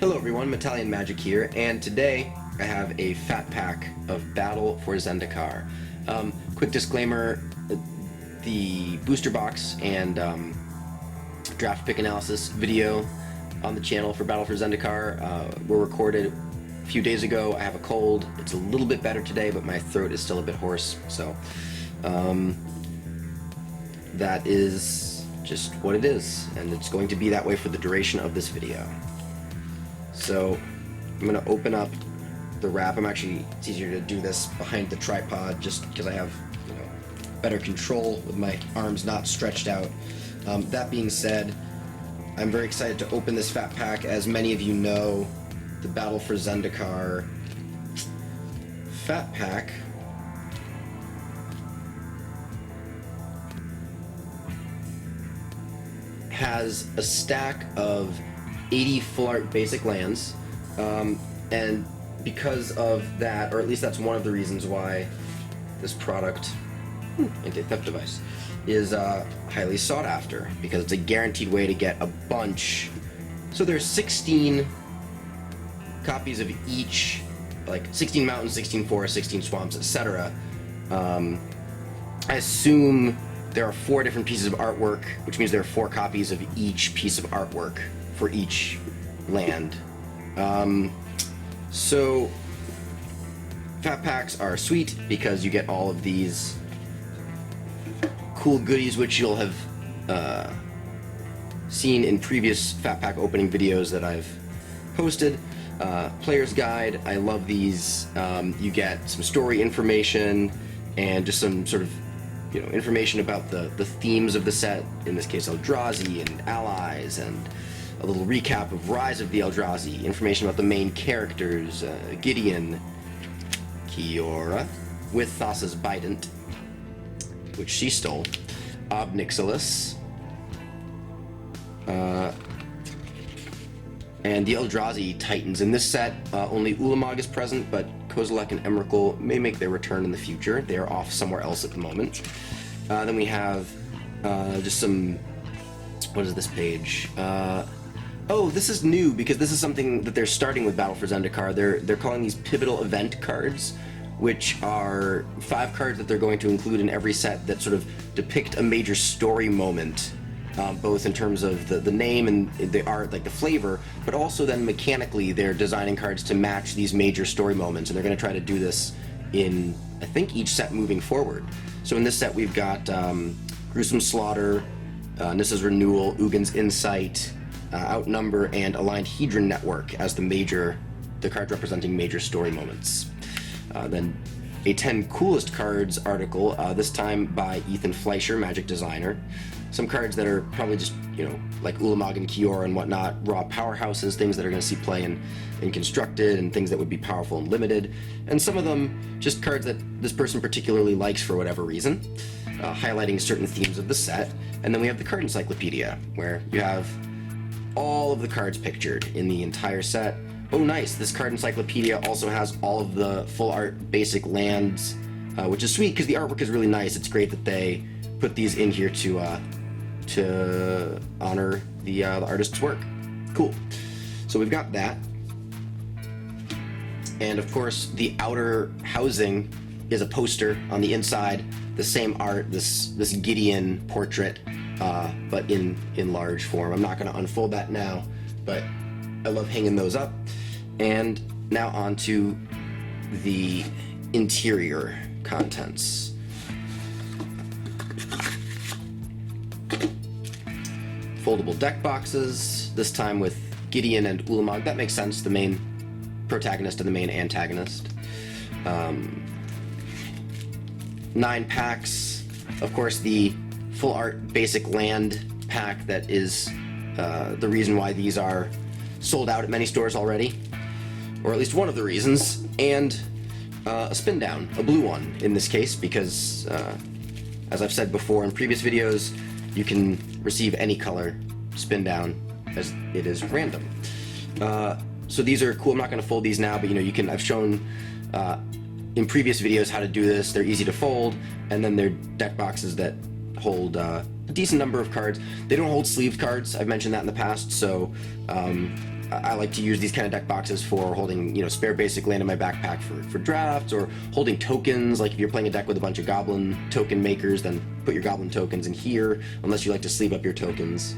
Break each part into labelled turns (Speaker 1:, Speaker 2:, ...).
Speaker 1: Hello everyone, Metallian Magic here, and today I have a fat pack of Battle for Zendikar. Quick disclaimer, the booster box and draft pick analysis video on the channel for Battle for Zendikar were recorded a few days ago. I have a cold. It's a little bit better today, but my throat is still a bit hoarse, so that is just what it is, and it's going to be that way for the duration of this video. So I'm going to open up the wrap. It's easier to do this behind the tripod just because I have, better control with my arms not stretched out. That being said, I'm very excited to open this fat pack. As many of you know, the Battle for Zendikar fat pack has a stack of 80 full art basic lands, and because of that, or at least that's one of the reasons why this product, anti-theft device, is highly sought after, because it's a guaranteed way to get a bunch. So there's 16 copies of each, like 16 mountains, 16 forests, 16 swamps, etc. I assume there are 4 different pieces of artwork, which means there are 4 copies of each piece of artwork for each land. So fat packs are sweet because you get all of these cool goodies, which you'll have seen in previous fat pack opening videos that I've posted. Player's guide, I love these. You get some story information and just some sort of information about the themes of the set, in this case Eldrazi and allies, and a little recap of Rise of the Eldrazi, information about the main characters, Gideon, Kiora, with Thassa's Bident, which she stole, Obnixilis, and the Eldrazi Titans. In this set, only Ulamog is present, but Kozilek and Emrakul may make their return in the future. They are off somewhere else at the moment. Then we have just some, what is this page? Oh, this is new because this is something that they're starting with Battle for Zendikar. They're calling these pivotal event cards, which are 5 cards that they're going to include in every set that sort of depict a major story moment, both in terms of the name and the art, like the flavor, but also then mechanically they're designing cards to match these major story moments, and they're going to try to do this in, I think, each set moving forward. So in this set we've got Gruesome Slaughter, Nissa's Renewal, Ugin's Insight, Outnumber, and Aligned Hedron Network as the cards representing major story moments. Then a 10 coolest cards article, this time by Ethan Fleischer, Magic designer. Some cards that are probably just, like Ulamog and Kiora and whatnot, raw powerhouses, things that are going to see play in Constructed, and things that would be powerful and limited. And some of them just cards that this person particularly likes for whatever reason, highlighting certain themes of the set. And then we have the card encyclopedia, where you have all of the cards pictured in the entire set. Oh nice, this card encyclopedia also has all of the full art basic lands, which is sweet because the artwork is really nice. It's great that they put these in here to honor the artist's work. Cool. So we've got that. And of course the outer housing is a poster on the inside, the same art, this Gideon portrait, but in large form. I'm not going to unfold that now, but I love hanging those up. And now on to the interior contents. Foldable deck boxes, this time with Gideon and Ulamog. That makes sense, the main protagonist and the main antagonist. 9 packs, of course the full art basic land pack that is the reason why these are sold out at many stores already, or at least one of the reasons, and a spin down, a blue one in this case, because as I've said before in previous videos, you can receive any color spin down as it is random. So these are cool. I'm not going to fold these now, but I've shown in previous videos how to do this. They're easy to fold, and then they're deck boxes that hold decent number of cards. They don't hold sleeved cards. I've mentioned that in the past, so I like to use these kind of deck boxes for holding, you know, spare basic land in my backpack for drafts, or holding tokens. Like if you're playing a deck with a bunch of goblin token makers, then put your goblin tokens in here, unless you like to sleeve up your tokens,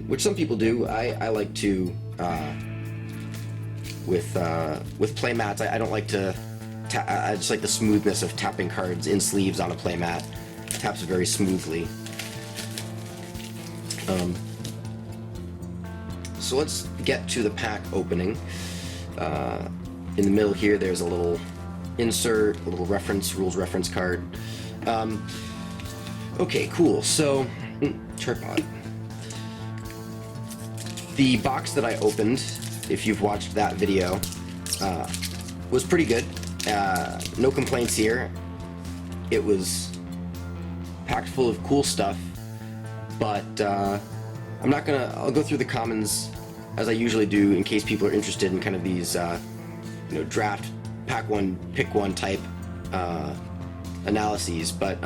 Speaker 1: which some people do. I like to, with playmats, I don't like to, I just like the smoothness of tapping cards in sleeves on a playmat. It taps very smoothly. So let's get to the pack opening. In the middle here, there's a little insert, a little rules reference card. Okay, cool. So, tripod. The box that I opened, if you've watched that video, was pretty good. No complaints here. It was packed full of cool stuff, but I'll go through the commons as I usually do in case people are interested in kind of these, you know, draft, pack one, pick one type analyses. But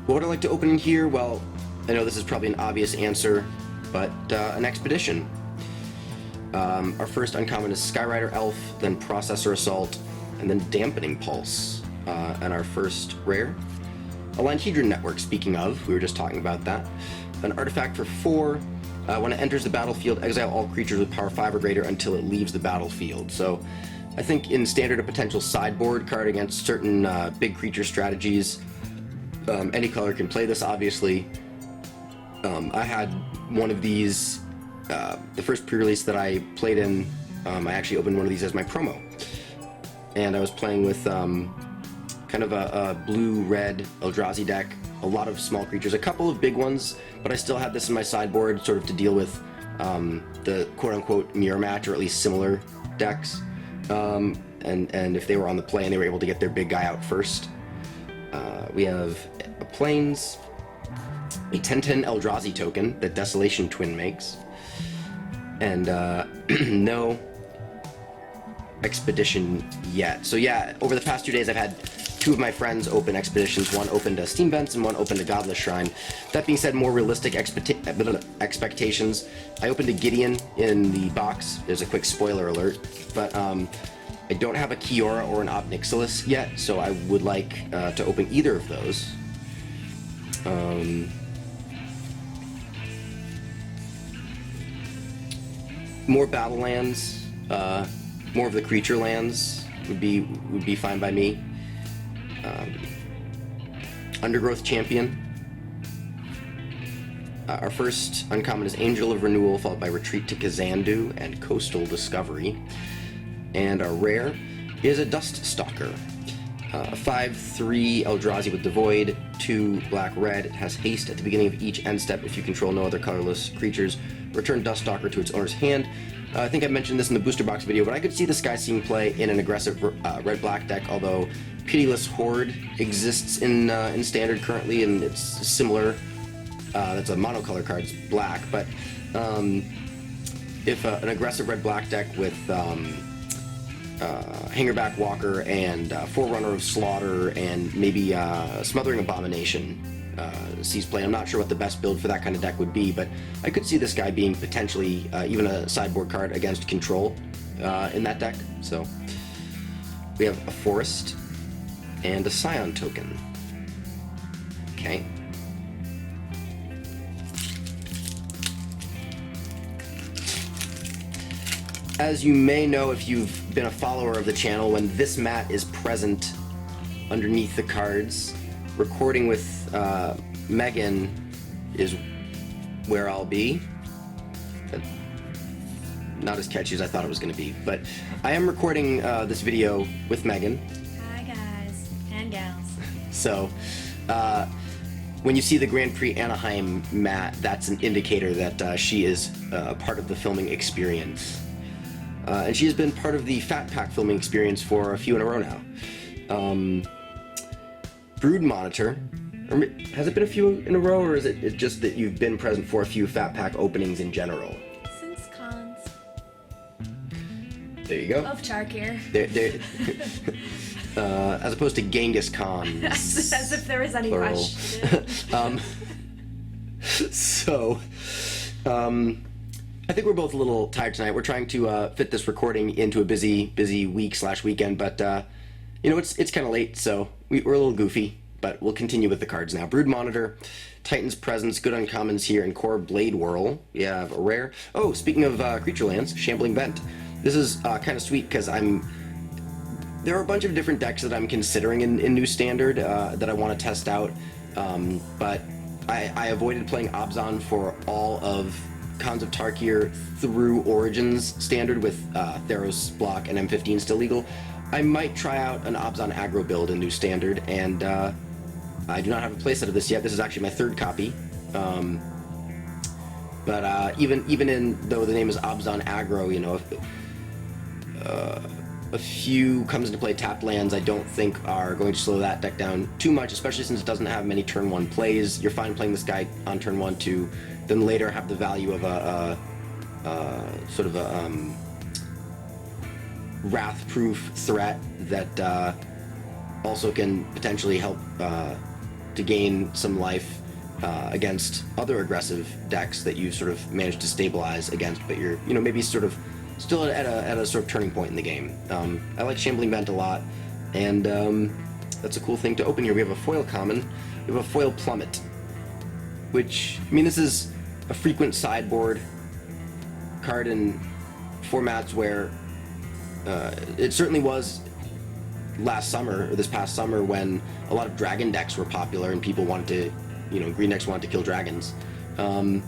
Speaker 1: what would I like to open in here? Well, I know this is probably an obvious answer, but an expedition. Our first uncommon is Skyrider Elf, then Processor Assault, and then Dampening Pulse. And our first rare, a Lanhedron Network. Speaking of, we were just talking about that. An artifact for 4. When it enters the battlefield, exile all creatures with power 5 or greater until it leaves the battlefield. So I think in standard a potential sideboard card against certain big creature strategies. Any color can play this, obviously. I had one of these, the first pre-release that I played in, I actually opened one of these as my promo. And I was playing with kind of a blue-red Eldrazi deck, a lot of small creatures, a couple of big ones, but I still had this in my sideboard sort of to deal with the quote-unquote mirror match, or at least similar decks. And if they were on the play and they were able to get their big guy out first. We have a Plains, a 10/10 Eldrazi token that Desolation Twin makes, and no expedition yet. So yeah, over the past 2 days I've had 2 of my friends open expeditions. One opened a Steam Vents and one opened a Godless Shrine. That being said, more realistic expectations. I opened a Gideon in the box. There's a quick spoiler alert, but I don't have a Kiora or an Ob Nixilis yet, so I would like to open either of those. More battle lands, more of the creature lands would be fine by me. Undergrowth Champion. Our first uncommon is Angel of Renewal, followed by Retreat to Kazandu and Coastal Discovery. And our rare is a Dust Stalker. 5/3 Eldrazi with Devoid, 2 black-red. It has haste at the beginning of each end step. If you control no other colorless creatures, return Dust Stalker to its owner's hand. I think I mentioned this in the booster box video, but I could see this guy seeing play in an aggressive red-black deck, although Pitiless Horde exists in Standard currently, and it's similar. That's a monocolor card, it's black, but if an aggressive red-black deck with Hangerback Walker and Forerunner of Slaughter and maybe Smothering Abomination sees play. I'm not sure what the best build for that kind of deck would be, but I could see this guy being potentially even a sideboard card against control in that deck. So we have a Forest and a Scion token. Okay. As you may know if you've been a follower of the channel, when this mat is present underneath the cards, recording with Megan is where I'll be. Not as catchy as I thought it was going to be, but I am recording this video with Megan.
Speaker 2: Hi guys and gals.
Speaker 1: So when you see the Grand Prix Anaheim mat, that's an indicator that she is part of the filming experience. And she has been part of the Fat Pack filming experience for a few in a row now. Brood Monitor, has it been a few in a row, or is it just that you've been present for a few Fat Pack openings in general?
Speaker 2: Since cons.
Speaker 1: There you go.
Speaker 2: Of Chark here.
Speaker 1: There. as opposed to Genghis Khan.
Speaker 2: As if there was any
Speaker 1: Plural.
Speaker 2: question.
Speaker 1: So, I think we're both a little tired tonight. We're trying to fit this recording into a busy week/weekend, but it's kind of late, so we're a little goofy. But we'll continue with the cards now. Brood Monitor, Titan's Presence, good uncommons here, and Core Blade Whirl. We have a rare. Oh, speaking of creature lands, Shambling Vent. This is kind of sweet because there are a bunch of different decks that I'm considering in New Standard that I want to test out, but I avoided playing Abzan for all of Khans of Tarkir through Origins Standard with Theros block and M15 still legal. I might try out an Abzan aggro build in New Standard, and I do not have a playset of this yet. This is actually my third copy. But even in, though the name is Abzan aggro, if a few comes into play tapped lands I don't think are going to slow that deck down too much, especially since it doesn't have many turn 1 plays. You're fine playing this guy on turn 1 to then later have the value of a wrath-proof threat that also can potentially help to gain some life against other aggressive decks that you've sort of managed to stabilize against, but you're maybe sort of still at a sort of turning point in the game. I like Shambling Vent a lot, and that's a cool thing to open here. We have a foil common, we have a foil Plummet, which, this is a frequent sideboard card in formats where it certainly was last summer, or this past summer, when a lot of dragon decks were popular and people wanted to, green decks wanted to kill dragons. And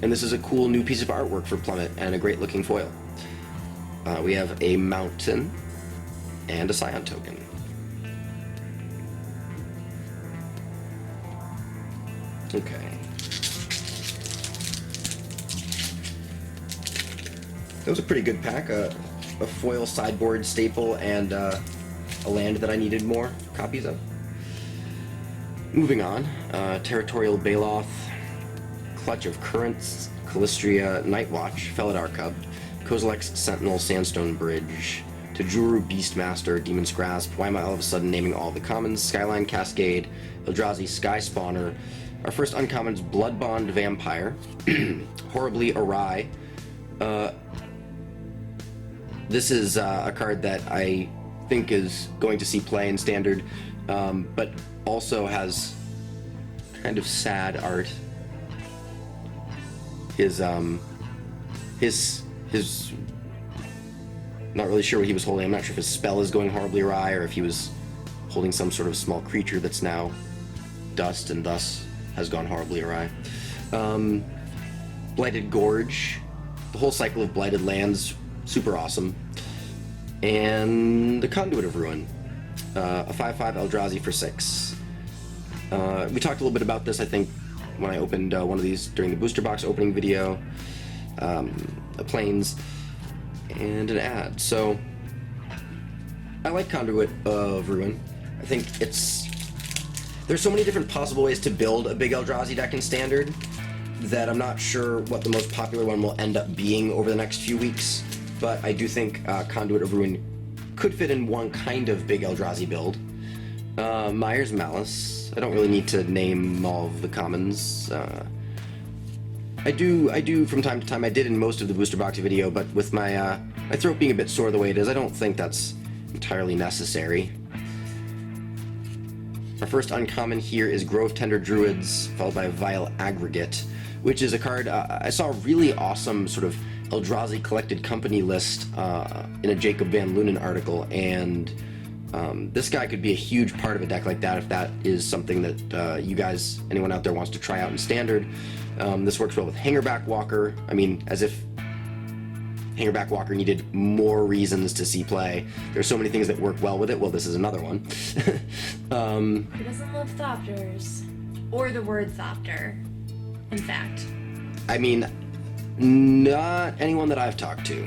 Speaker 1: this is a cool new piece of artwork for Plummet and a great looking foil. We have a mountain and a Scion token. Okay. That was a pretty good pack. A foil sideboard staple and a land that I needed more copies of. Moving on, Territorial Baloth, Clutch of Currents, Calistria Nightwatch, Felidar Cub, Kozilek's Sentinel Sandstone Bridge, Tajuru Beastmaster, Demon's Grasp. Why am I all of a sudden naming all the commons? Skyline Cascade, Eldrazi Sky Spawner. Our first uncommon's Bloodbond Vampire, Horribly Awry. This is a card that I think is going to see play in Standard, but also has kind of sad art. His not really sure what he was holding. I'm not sure if his spell is going horribly awry or if he was holding some sort of small creature that's now dust and thus has gone horribly awry. Blighted Gorge, the whole cycle of blighted lands, super awesome. And the Conduit of Ruin, a 5/5 Eldrazi for 6. We talked a little bit about this, I think, when I opened one of these during the booster box opening video. A Plains and an ad. So I like Conduit of Ruin. I think there's so many different possible ways to build a big Eldrazi deck in Standard that I'm not sure what the most popular one will end up being over the next few weeks, but I do think Conduit of Ruin could fit in one kind of big Eldrazi build. Myers Malice. I don't really need to name all of the commons. I do from time to time. I did in most of the booster box video, but with my throat being a bit sore the way it is, I don't think that's entirely necessary. Our first uncommon here is Grove Tender Druids, followed by Vile Aggregate, which is a card I saw a really awesome sort of Eldrazi collected company list in a Jacob Van Lunen article, and this guy could be a huge part of a deck like that if that is something that you guys, anyone out there, wants to try out in Standard. This works well with Hangerback Walker. As if Hangerback Walker needed more reasons to see play. There's so many things that work well with it. Well, this is another one.
Speaker 2: Who doesn't love Thopters? Or the word Thopter, in fact.
Speaker 1: Not anyone that I've talked to.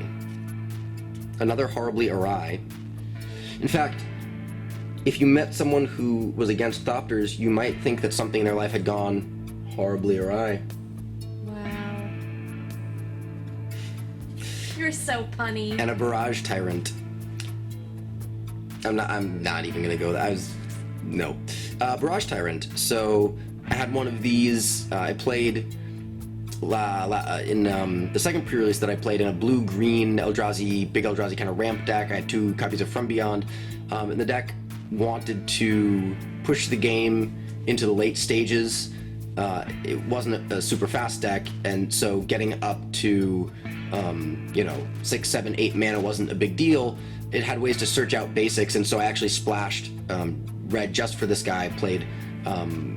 Speaker 1: Another Horribly Awry. In fact, if you met someone who was against Thopters, you might think that something in their life had gone horribly awry.
Speaker 2: Wow. You're so punny.
Speaker 1: And a Barrage Tyrant. I'm not even gonna go. No. Barrage Tyrant. So I had one of these. I played in the second pre-release that I played in a blue-green Eldrazi, big Eldrazi kind of ramp deck. I had 2 copies of From Beyond, and the deck wanted to push the game into the late stages. It wasn't a super fast deck, and so getting up to 6, 7, 8 mana wasn't a big deal. It had ways to search out basics, and so I actually splashed red just for this guy. Played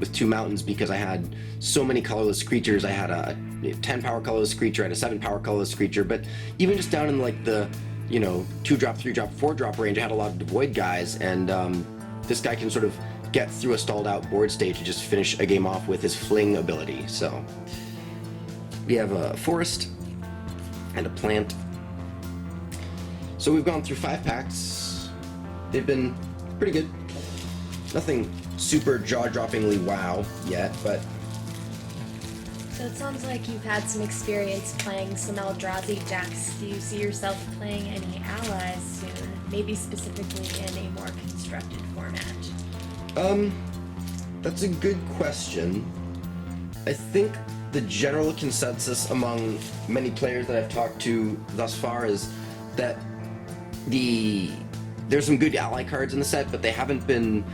Speaker 1: with 2 mountains because I had so many colorless creatures. I had a 10 power colorless creature, I had a 7 power colorless creature, but even just down in like the 2-drop, 3-drop, 4-drop range, I had a lot of devoid guys, and this guy can sort of get through a stalled out board stage to just finish a game off with his fling ability. So we have a forest and a plant. So we've gone through 5 packs. They've been pretty good. Nothing super jaw-droppingly wow yet, but...
Speaker 2: So it sounds like you've had some experience playing some Eldrazi decks. Do you see yourself playing any allies soon? Maybe specifically in a more constructed format?
Speaker 1: That's a good question. I think the general consensus among many players that I've talked to thus far is that there's some good ally cards in the set, but they haven't been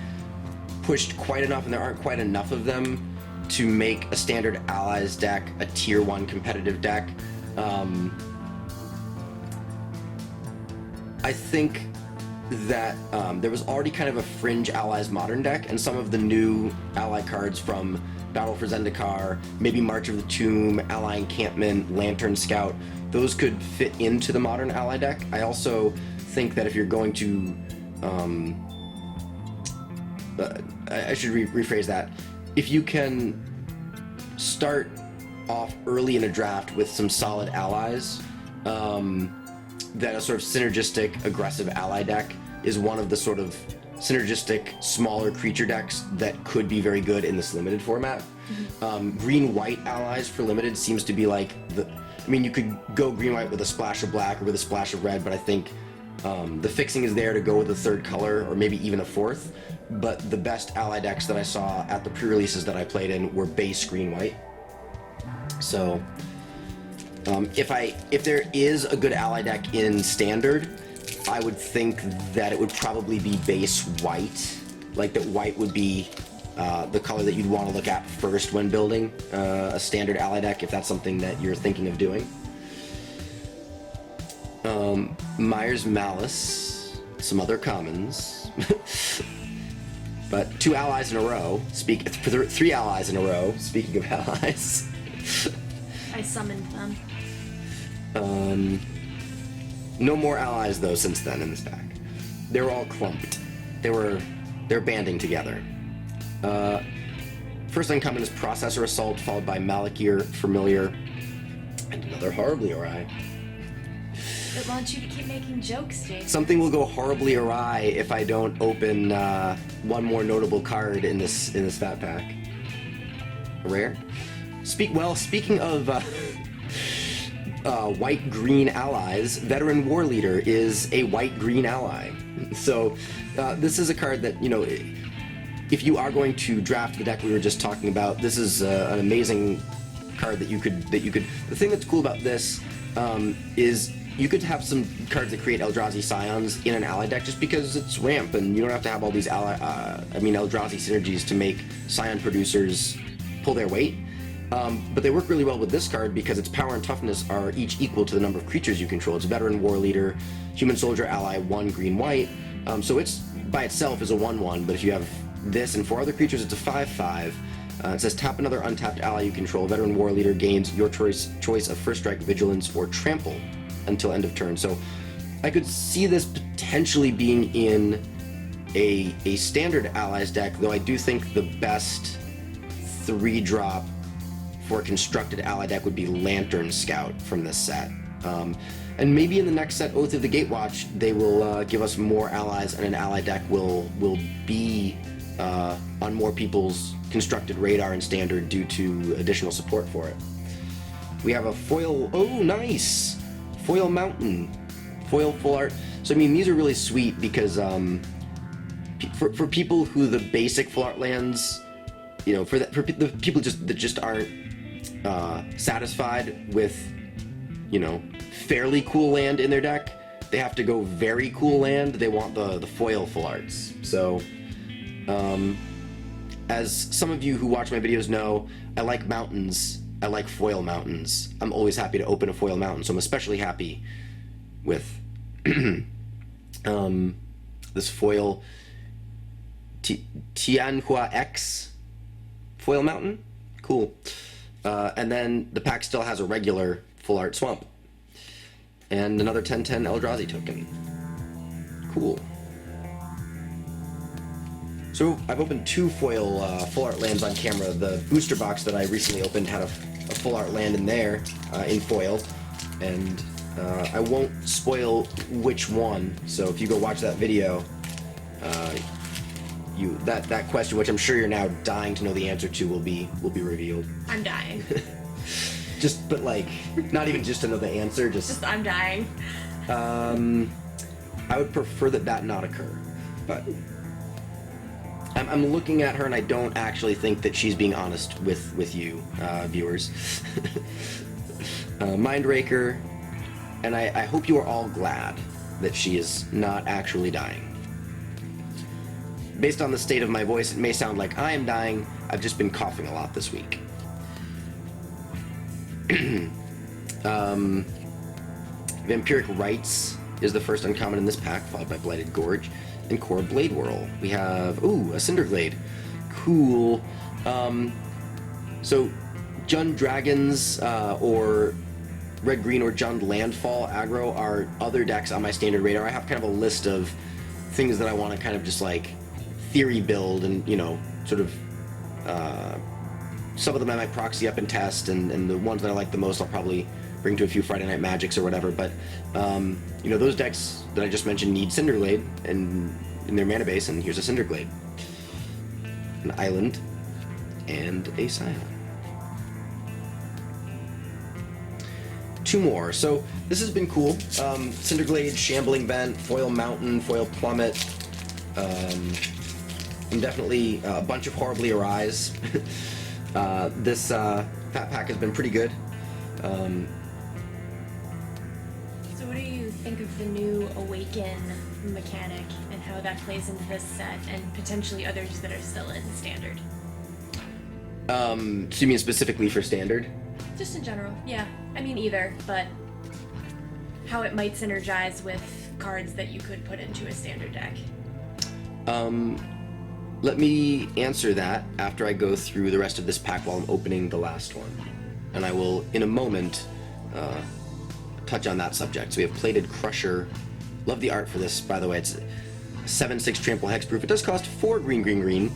Speaker 1: pushed quite enough, and there aren't quite enough of them to make a standard allies deck a tier 1 competitive deck. I think that there was already kind of a fringe allies modern deck, and some of the new ally cards from Battle for Zendikar, maybe March of the Tomb, Ally Encampment, Lantern Scout, those could fit into the modern ally deck. I also think that if you're going to I should rephrase that. If you can start off early in a draft with some solid allies, that a sort of synergistic, aggressive ally deck is one of the sort of synergistic, smaller creature decks that could be very good in this limited format. Green-white allies for limited seems to be like you could go green-white with a splash of black or with a splash of red, but I think the fixing is there to go with a 3rd color or maybe even a 4th. But the best ally decks that I saw at the pre-releases that I played in were base green-white. So if there is a good ally deck in standard, I would think that it would probably be base white. Like that white would be the color that you'd want to look at first when building a standard ally deck, if that's something that you're thinking of doing. Myers Malice, some other commons. But 2 allies in a row. 3 allies in a row. Speaking of allies.
Speaker 2: I summoned them.
Speaker 1: No more allies though since then in this pack. They were all clumped. They're banding together. First uncommon is Processor Assault, followed by Malakir, Familiar, and another horribly awry.
Speaker 2: It wants you to keep making jokes, Jason.
Speaker 1: Something will go horribly awry if I don't open one more notable card in this Fat Pack. Rare. Speaking of white-green allies, Veteran War Leader is a white-green ally. So this is a card that, if you are going to draft the deck we were just talking about, this is an amazing card that you could. The thing that's cool about this is you could have some cards that create Eldrazi Scions in an ally deck just because it's ramp, and you don't have to have all these Eldrazi synergies to make Scion producers pull their weight. But they work really well with this card because its power and toughness are each equal to the number of creatures you control. It's a Veteran War Leader, Human Soldier Ally, 1 green-white. So it's by itself is a 1/1, but if you have this and 4 other creatures, it's a 5/5. It says tap another untapped ally you control. Veteran War Leader gains your choice of First Strike, Vigilance, or Trample until end of turn. So I could see this potentially being in a standard allies deck, though I do think the best 3-drop for a constructed ally deck would be Lantern Scout from this set. And maybe in the next set, Oath of the Gatewatch, they will give us more allies, and an ally deck will be on more people's constructed radar in standard due to additional support for it. We have a foil. Oh, nice! Foil Mountain. Foil full art. So, these are really sweet because for people who the basic full art lands, you know, for the people that just aren't satisfied with, you know, fairly cool land in their deck, they have to go very cool land. They want the foil full arts. So, as some of you who watch my videos know, I like mountains. I like foil mountains. I'm always happy to open a foil mountain, so I'm especially happy with this foil Tianhua X foil mountain. Cool. And then the pack still has a regular full art swamp. And another 10/10 Eldrazi token. Cool. So I've opened 2 foil full art lands on camera. The booster box that I recently opened had a full art land in there, in foil, and I won't spoil which one. So if you go watch that video, that question, which I'm sure you're now dying to know the answer to, will be revealed.
Speaker 2: I'm dying.
Speaker 1: But like, not even just to know the answer, just
Speaker 2: I'm dying.
Speaker 1: I would prefer that not occur, but I'm looking at her and I don't actually think that she's being honest with you, viewers. Mindraker, and I hope you are all glad that she is not actually dying. Based on the state of my voice, it may sound like I am dying. I've just been coughing a lot this week. Vampiric Rites is the first uncommon in this pack, followed by Blighted Gorge and Core Blade Whirl. We have, a Cinderglade. Cool. So, Jund Dragons, or Red-Green or Jund Landfall aggro are other decks on my standard radar. I have kind of a list of things that I want to kind of just like theory build and, you know, sort of, some of them I might proxy up and test, and the ones that I like the most I'll probably bring to a few Friday Night Magics or whatever, but, you know, those decks that I just mentioned need Cinderglade in their mana base, and here's a Cinderglade. An island, and a Scion. 2 more. So, this has been cool. Cinderglade, Shambling Vent, Foil Mountain, Foil Plummet. I'm definitely a bunch of Horribly Arise. This Fat Pack has been pretty good.
Speaker 2: So what do you think of the new Awaken mechanic and how that plays into this set and potentially others that are still in Standard?
Speaker 1: So you mean specifically for Standard?
Speaker 2: Just in general, yeah. I mean either, but how it might synergize with cards that you could put into a Standard deck.
Speaker 1: Let me answer that after I go through the rest of this pack while I'm opening the last one. And I will, in a moment, touch on that subject. So we have Plated Crusher. Love the art for this, by the way. It's 7/6 trample hexproof. It does cost 4 green.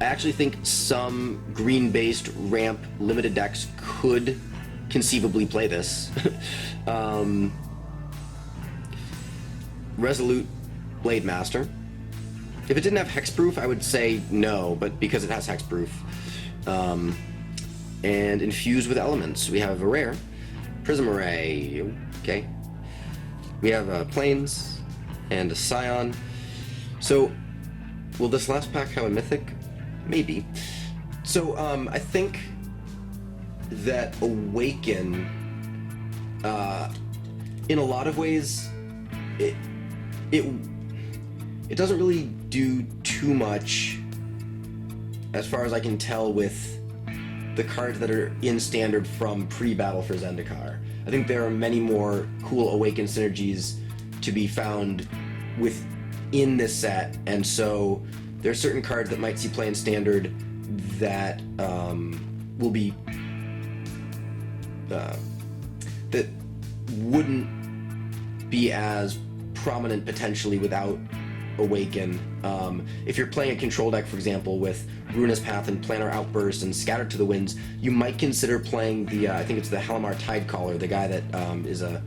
Speaker 1: I actually think some green-based ramp limited decks could conceivably play this. Resolute Blade Master. If it didn't have hexproof, I would say no, but because it has hexproof. And Infused with Elements. We have a rare. Prism Array. Okay. We have Plains and a Scion. So, will this last pack have a Mythic? Maybe. So, I think that Awaken, in a lot of ways, it doesn't really do too much, as far as I can tell, with the cards that are in Standard from pre-Battle for Zendikar. I think there are many more cool Awaken synergies to be found within this set, and so there are certain cards that might see play in Standard that will be that wouldn't be as prominent potentially without Awaken. If you're playing a control deck, for example, with Ruinous Path and Planar Outburst and Scattered to the Winds, you might consider playing the, I think it's the Halimar Tidecaller, the guy that is a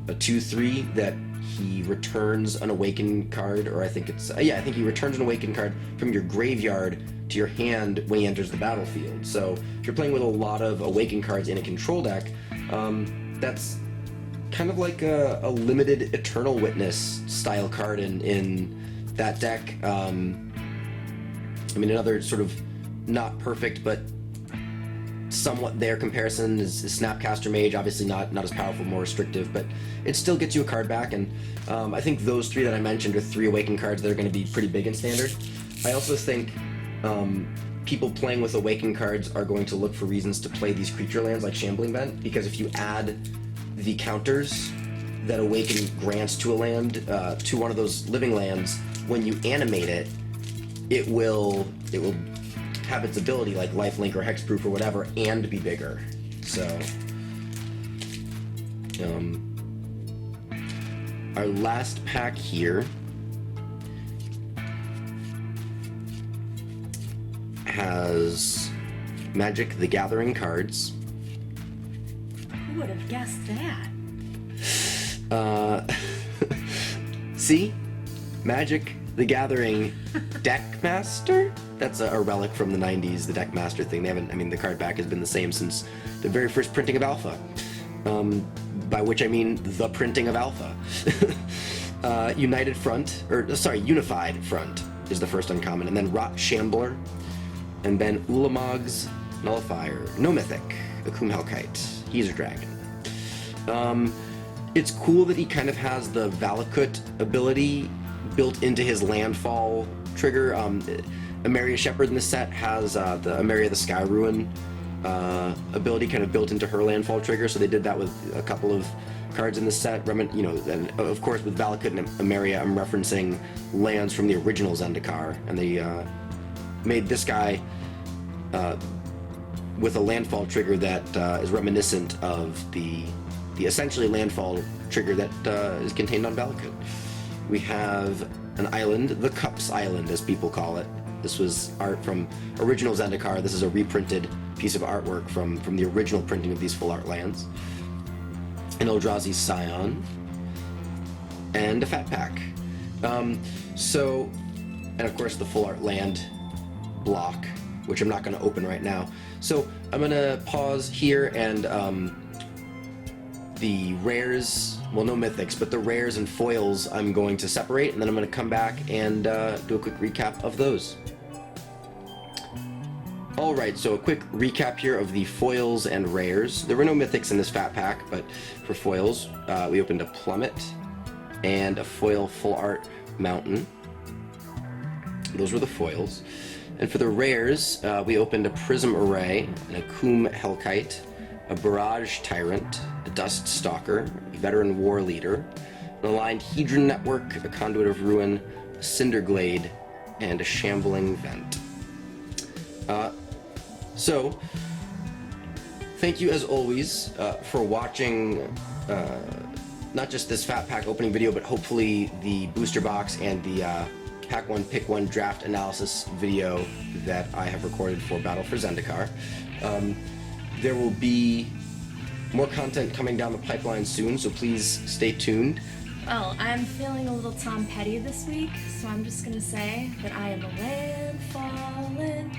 Speaker 1: 2/3 that he returns an Awaken card, or I think it's, I think he returns an Awaken card from your graveyard to your hand when he enters the battlefield. So if you're playing with a lot of Awaken cards in a control deck, that's kind of like a limited Eternal Witness style card in that deck. I mean, another sort of not perfect, but somewhat there comparison is Snapcaster Mage. Obviously not as powerful, more restrictive, but it still gets you a card back. And I think those three that I mentioned are three Awaken cards that are going to be pretty big in Standard. I also think people playing with Awaken cards are going to look for reasons to play these creature lands like Shambling Vent, because if you add the counters that Awaken grants to a land, to one of those living lands, when you animate it, it will have its ability like lifelink or hexproof or whatever, and be bigger. So our last pack here has Magic the Gathering cards.
Speaker 2: Who would have guessed that?
Speaker 1: See? Magic the Gathering Deckmaster? That's a relic from the 90s, the Deckmaster thing. They haven't, I mean, the card back has been the same since the very first printing of Alpha. By which I mean the printing of Alpha. Unified Front is the first uncommon, and then Rot Shambler, and then Ulamog's Nullifier. No Mythic, Akum Hellkite. He's a dragon. It's cool that he kind of has the Valakut ability built into his landfall trigger. Emeria Shepherd in the set has the Emeria the Sky Ruin ability kind of built into her landfall trigger, so they did that with a couple of cards in the set. You know, and of course with Valakut and Emeria, I'm referencing lands from the original Zendikar, and they made this guy with a landfall trigger that is reminiscent of the essentially landfall trigger that is contained on Valakut. We have an island, the Cups Island as people call it. This was art from original Zendikar. This is a reprinted piece of artwork from the original printing of these full art lands. An Eldrazi Scion, and a Fat Pack. And of course the full art land block, which I'm not going to open right now. So I'm going to pause here, and the rares, well, no mythics, but the rares and foils I'm going to separate, and then I'm going to come back and do a quick recap of those. Alright, so a quick recap here of the foils and rares. There were no mythics in this Fat Pack, but for foils, we opened a Plummet and a foil full art Mountain. Those were the foils. And for the rares, we opened a Prism Array, an Akum Hellkite, a Barrage Tyrant, a Dust Stalker, a Veteran War Leader, an Aligned Hedron Network, a Conduit of Ruin, a Cinderglade, and a Shambling Vent. So, thank you as always for watching not just this Fat Pack opening video, but hopefully the booster box and the Pack 1 Pick 1 draft analysis video that I have recorded for Battle for Zendikar. There will be more content coming down the pipeline soon, so please stay tuned.
Speaker 2: Well, I'm feeling a little Tom Petty this week, so I'm just gonna say that I am a land fallen.